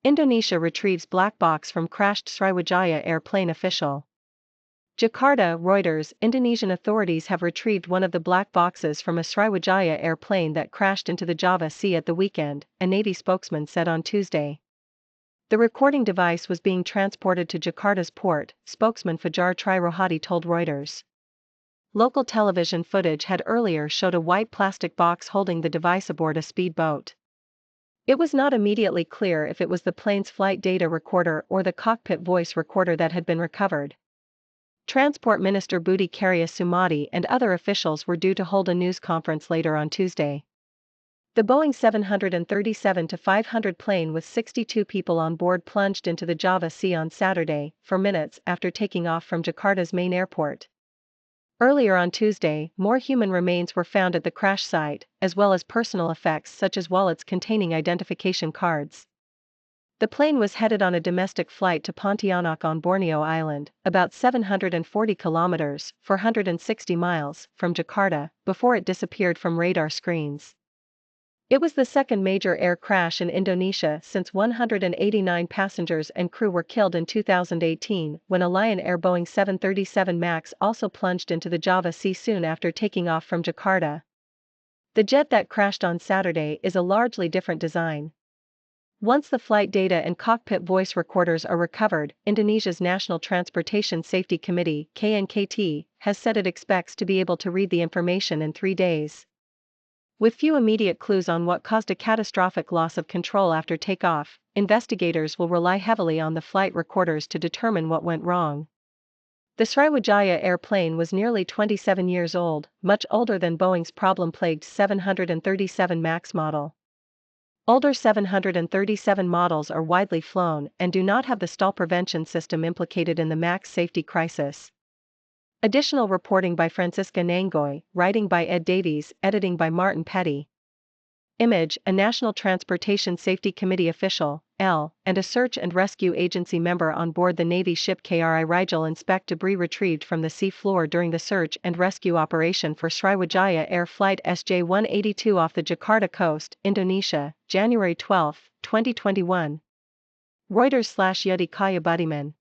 Indonesia retrieves black box from crashed Sriwijaya Air plane. Official. Jakarta, Reuters. Indonesian authorities have retrieved one of the black boxes from a Sriwijaya Air plane that crashed into the Java Sea at the weekend, a Navy spokesman said on Tuesday. The recording device was being transported to Jakarta's port, spokesman Fajar Trirohadi told Reuters. Local television footage had earlier showed a white plastic box holding the device aboard a speedboat. It was not immediately clear if it was the plane's flight data recorder or the cockpit voice recorder that had been recovered. Transport Minister Budi Karya Sumadi and other officials were due to hold a news conference later on Tuesday. The Boeing 737-500 plane with 62 people on board plunged into the Java Sea on Saturday, for minutes after taking off from Jakarta's main airport. Earlier on Tuesday, more human remains were found at the crash site, as well as personal effects such as wallets containing identification cards. The plane was headed on a domestic flight to Pontianak on Borneo Island, about 740 kilometers (460 miles) from Jakarta, before it disappeared from radar screens. It was the second major air crash in Indonesia since 189 passengers and crew were killed in 2018 when a Lion Air Boeing 737 MAX also plunged into the Java Sea soon after taking off from Jakarta. The jet that crashed on Saturday is a largely different design. Once the flight data and cockpit voice recorders are recovered, Indonesia's National Transportation Safety Committee (KNKT) has said it expects to be able to read the information in 3 days. With few immediate clues on what caused a catastrophic loss of control after takeoff, investigators will rely heavily on the flight recorders to determine what went wrong. The Sriwijaya airplane was nearly 27 years old, much older than Boeing's problem-plagued 737 MAX model. Older 737 models are widely flown and do not have the stall prevention system implicated in the MAX safety crisis. Additional reporting by Francisca Nangoy, writing by Ed Davies, editing by Martin Petty. Image: a National Transportation Safety Committee official, L, and a search and rescue agency member on board the Navy ship KRI Rigel inspect debris retrieved from the sea floor during the search and rescue operation for Sriwijaya Air Flight SJ-182 off the Jakarta coast, Indonesia, January 12, 2021. Reuters/Yudi Kaya Budiman.